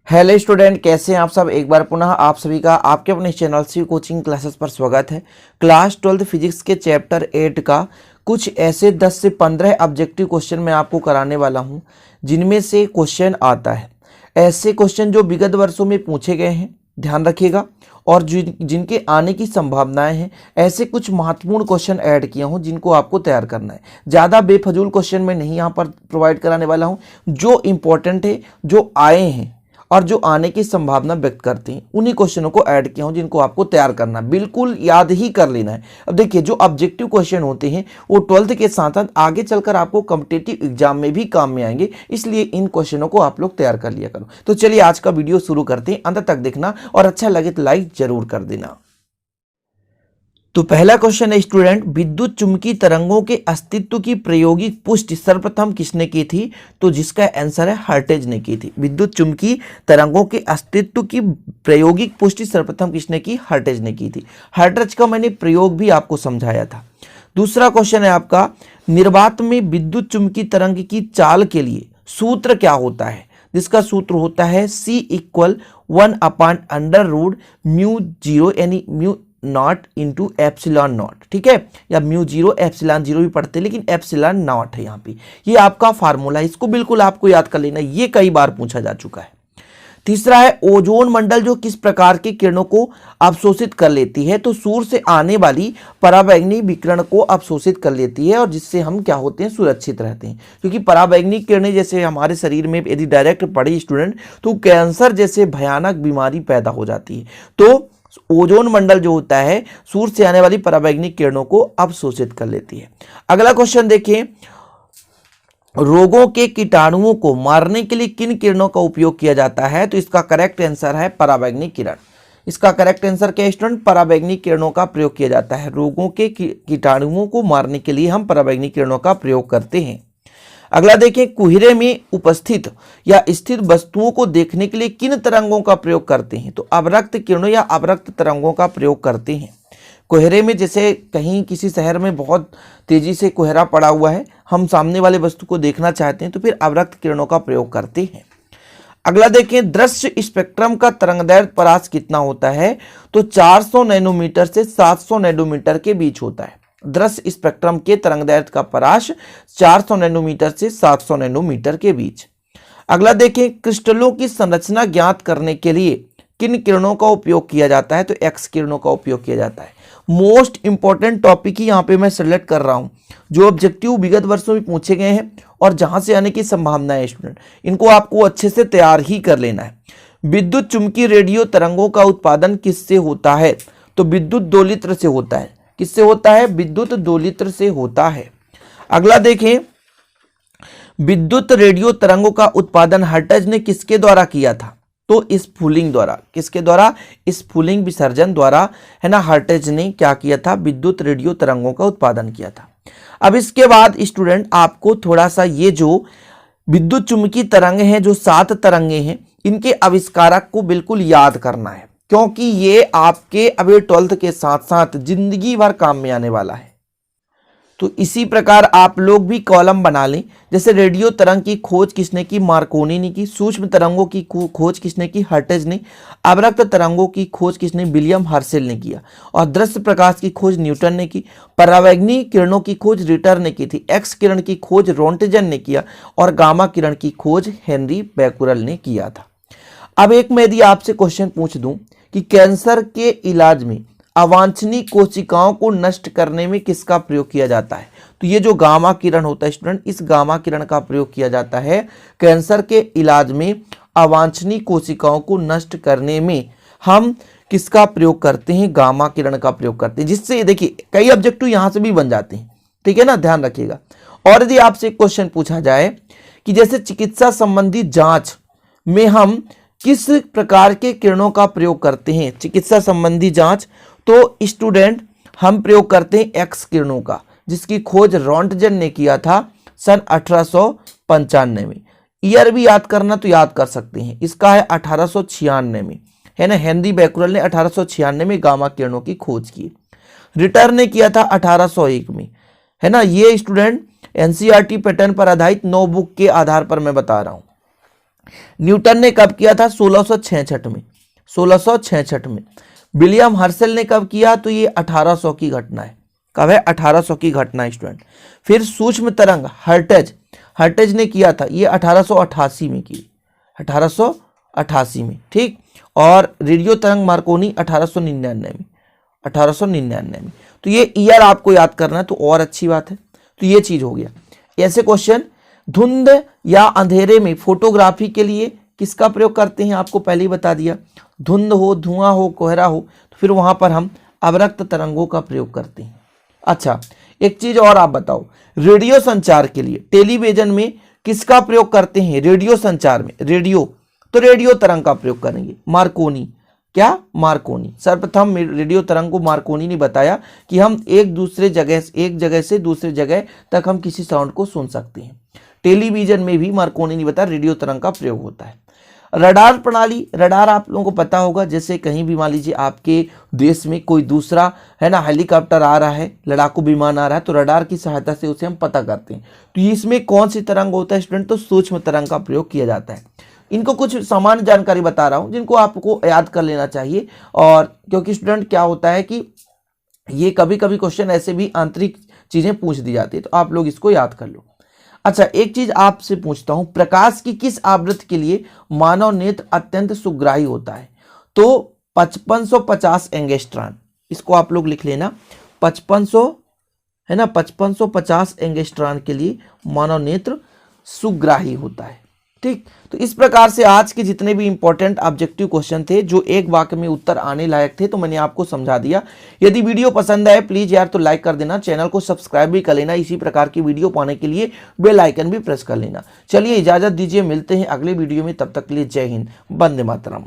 Hello student, कैसे हैं आप सब। एक बार पुनः आप सभी का आपके अपने चैनल सी कोचिंग क्लासेस पर स्वागत है। क्लास 12 फिजिक्स के चैप्टर 8 का कुछ ऐसे 10 से 15 ऑब्जेक्टिव क्वेश्चन मैं आपको कराने वाला हूं, जिनमें से क्वेश्चन आता है ऐसे क्वेश्चन जो विगत वर्षों में पूछे गए हैं, ध्यान रखिएगा, और जिनके आने की संभावनाएं हैं। ऐसे कुछ महत्वपूर्ण क्वेश्चन ऐड किया हूं जिनको आपको तैयार करना है। ज़्यादा बेफजूल क्वेश्चन मैं नहीं यहाँ पर प्रोवाइड कराने वाला हूँ। जो इंपॉर्टेंट है, जो आए हैं और जो आने की संभावना व्यक्त करते हैं, उन्हीं क्वेश्चनों को ऐड किया हूं जिनको आपको तैयार करना है, बिल्कुल याद ही कर लेना है। अब देखिए, जो ऑब्जेक्टिव क्वेश्चन होते हैं वो 12th के साथ साथ आगे चलकर आपको कॉम्पिटिटिव एग्जाम में भी काम में आएंगे, इसलिए इन क्वेश्चनों को आप लोग तैयार कर लिया करो। तो चलिए आज का वीडियो शुरू करते हैं, अंत तक देखना और अच्छा लगे तो लाइक जरूर कर देना। तो पहला क्वेश्चन है स्टूडेंट, विद्युत चुंबकीय तरंगों के अस्तित्व की प्रायोगिक पुष्टि सर्वप्रथम किसने की थी? तो जिसका आंसर है हर्ट्ज ने की थी। विद्युत चुंबकीय तरंगों के अस्तित्व की प्रायोगिक पुष्टि सर्वप्रथम किसने की? हर्ट्ज ने की थी। हर्ट्ज का मैंने प्रयोग भी आपको समझाया था। दूसरा क्वेश्चन है आपका, निर्वात में विद्युत चुंबकीय तरंग की चाल के लिए सूत्र क्या होता है? जिसका सूत्र होता है C = 1/√μ0 यानी mu naught into epsilon not, ठीक है, या μ0 एप्सिलॉन 0 भी पढ़ते हैं, लेकिन एप्सिलॉन नॉट है यहाँ पे। ये आपका फार्मूला है, इसको बिल्कुल आपको याद कर लेना, ये कई बार पूछा जा चुका है। तीसरा है, ओजोन मंडल जो किस प्रकार के किरणों को अवशोषित कर लेती है? तो सूर्य से आने वाली पराबैंगनी विकिरण को अवशोषित कर लेती है, और जिससे हम क्या होते हैं? सुरक्षित रहते हैं। क्योंकि पराबैंगनी किरणें जैसे हमारे शरीर में यदि डायरेक्ट पड़े स्टूडेंट, तो कैंसर जैसे भयानक बीमारी पैदा हो जाती है। तो ओजोन मंडल जो होता है सूर्य से आने वाली पराबैंगनी किरणों को अवशोषित कर लेती है। अगला क्वेश्चन देखिए, रोगों के कीटाणुओं को मारने के लिए किन किरणों का उपयोग किया जाता है? तो इसका करेक्ट आंसर है पराबैंगनी किरण। इसका करेक्ट आंसर क्या है स्टूडेंट? पराबैंगनी किरणों का प्रयोग किया जाता है। रोगों के कीटाणुओं को मारने के लिए हम पराबैंगनी किरणों का प्रयोग करते हैं। अगला देखें, कुहरे में उपस्थित या स्थित वस्तुओं को देखने के लिए किन तरंगों का प्रयोग करते हैं? तो अवरक्त किरणों या अवरक्त तरंगों का प्रयोग करते हैं। कोहरे में, जैसे कहीं किसी शहर में बहुत तेजी से कोहरा पड़ा हुआ है, हम सामने वाले वस्तु को देखना चाहते हैं, तो फिर अवरक्त किरणों का प्रयोग करते हैं। अगला देखें, दृश्य स्पेक्ट्रम का तरंगदैर्घ्य परास कितना होता है? तो 400 नैनोमीटर से 700 नैनोमीटर के बीच होता है। दृश्य स्पेक्ट्रम के तरंगदैर्घ्य का परास 400 नैनोमीटर से 700 नैनोमीटर के बीच। अगला देखें, क्रिस्टलों की संरचना ज्ञात करने के लिए किन किरणों का उपयोग किया जाता है? तो एक्स किरणों का उपयोग किया जाता है। मोस्ट इंपॉर्टेंट टॉपिक ही यहाँ पे मैं सेलेक्ट कर रहा हूँ, जो ऑब्जेक्टिव विगत वर्षों में पूछे गए हैं और जहां से आने की संभावना है स्टूडेंट, इनको आपको अच्छे से तैयार ही कर लेना है। विद्युत चुंबकीय रेडियो तरंगों का उत्पादन किससे होता है? तो विद्युत दोलित्र से होता है। किससे होता है? विद्युत दोलित्र से होता है। अगला देखें, विद्युत रेडियो तरंगों का उत्पादन हर्ट्ज ने किसके द्वारा किया था? तो स्फुलिंग द्वारा। किसके द्वारा? स्फुलिंग विसर्जन द्वारा, है ना, हर्ट्ज ने क्या किया था? विद्युत रेडियो तरंगों का उत्पादन किया था। अब इसके बाद स्टूडेंट आपको थोड़ा सा ये जो विद्युत चुंबकीय तरंग हैं, जो 7 तरंगे हैं, इनके आविष्कारक को बिल्कुल याद करना है, क्योंकि ये आपके अभी 12th के साथ साथ जिंदगी भर काम में आने वाला है। तो इसी प्रकार आप लोग भी कॉलम बना लें। जैसे रेडियो तरंग की खोज किसने की? मार्कोनी ने की। सूक्ष्म तरंगों की खोज किसने की? हर्ट्ज ने। अवरक्त तरंगों की खोज किसने? विलियम हर्शेल ने किया। और दृश्य प्रकाश की खोज न्यूटन ने की। पराबैंगनी किरणों की खोज रिटर ने की थी। एक्स किरण की खोज रोंटजन ने किया, और गामा किरण की खोज हेनरी बैकुरल ने किया था। अब एक मैं यदि आपसे क्वेश्चन पूछ दूं कि कैंसर के इलाज में अवांछनीय कोशिकाओं को नष्ट करने में किसका प्रयोग किया जाता है? तो ये जो गामा किरण होता है स्टूडेंट, इस गामा किरण का प्रयोग किया जाता है कैंसर के इलाज में। अवांछनीय कोशिकाओं को नष्ट करने में हम किसका प्रयोग करते हैं? गामा किरण का प्रयोग करते हैं, जिससे देखिए कई ऑब्जेक्टिव यहां से भी बन जाते हैं, ठीक है ना, ध्यान रखिएगा। और यदि आपसे एक क्वेश्चन पूछा जाए कि जैसे चिकित्सा संबंधी जांच में हम किस प्रकार के किरणों का प्रयोग करते हैं? चिकित्सा संबंधी जांच, तो स्टूडेंट हम प्रयोग करते हैं एक्स किरणों का, जिसकी खोज रोंटजन ने किया था सन 1895 में। ईयर भी याद करना तो याद कर सकते हैं, इसका है 1896 में, है ना। हेनरी बैकुरल ने 1896 में गामा किरणों की खोज की। रिटर ने किया था 1801 में, है ना। ये स्टूडेंट एनसीईआरटी पैटर्न पर आधारित 9 बुक के आधार पर मैं बता रहा हूं। न्यूटन ने कब किया था? 1666 में, 1666 में। विलियम हर्शल ने कब किया? तो ये 1800 की घटना है। कब है? 1800 की घटना है स्टूडेंट। फिर सूक्ष्म तरंग हर्टेज ने किया था, ये 1888 में की, 1888 में, ठीक। और रेडियो तरंग मार्कोनी 1899 में, 1899 में। तो ये ईयर आपको याद करना है तो और अच्छी बात है। तो ये चीज हो गया। ऐसे क्वेश्चन, धुंध या अंधेरे में फोटोग्राफी के लिए किसका प्रयोग करते हैं? आपको पहले ही बता दिया, धुंध हो, धुआं हो, कोहरा हो, तो फिर वहां पर हम अवरक्त तरंगों का प्रयोग करते हैं। अच्छा, एक चीज और आप बताओ, रेडियो संचार के लिए टेलीविजन में किसका प्रयोग करते हैं? रेडियो संचार में रेडियो, तो रेडियो तरंग का प्रयोग करेंगे, मार्कोनी। क्या? मार्कोनी। सर्वप्रथम रेडियो तरंग को मार्कोनी ने बताया कि हम एक जगह से दूसरे जगह तक हम किसी साउंड को सुन सकते हैं। टेलीविजन में भी मार्कोनी ने बताया रेडियो तरंग का प्रयोग होता है। रडार प्रणाली, रडार आप लोगों को पता होगा, जैसे कहीं भी मान लीजिए आपके देश में कोई दूसरा है ना हेलीकॉप्टर आ रहा है, लड़ाकू विमान आ रहा है, तो रडार की सहायता से उसे हम पता करते हैं। तो इसमें कौन सी तरंग होता है स्टूडेंट? तो सूक्ष्म तरंग का प्रयोग किया जाता है। इनको कुछ सामान्य जानकारी बता रहा हूं जिनको आपको याद कर लेना चाहिए। और क्योंकि स्टूडेंट क्या होता है कि ये कभी कभी क्वेश्चन ऐसे भी आंतरिक चीजें पूछ दी जाती है, तो आप लोग इसको याद कर लो। अच्छा, एक चीज आपसे पूछता हूं, प्रकाश की किस आवृत्ति के लिए मानव नेत्र अत्यंत सुग्राही होता है? तो 5550 एंगस्ट्रॉन, इसको आप लोग लिख लेना, 5500 है ना, 5550 एंगस्ट्रॉन के लिए मानव नेत्र सुग्राही होता है, ठीक। तो इस प्रकार से आज के जितने भी इंपॉर्टेंट ऑब्जेक्टिव क्वेश्चन थे जो एक वाक्य में उत्तर आने लायक थे, तो मैंने आपको समझा दिया। यदि वीडियो पसंद आए प्लीज यार तो लाइक कर देना, चैनल को सब्सक्राइब भी कर लेना, इसी प्रकार की वीडियो पाने के लिए बेल आइकन भी प्रेस कर लेना। चलिए इजाजत दीजिए, मिलते हैं अगले वीडियो में, तब तक के लिए जय हिंद, वंदे मातरम।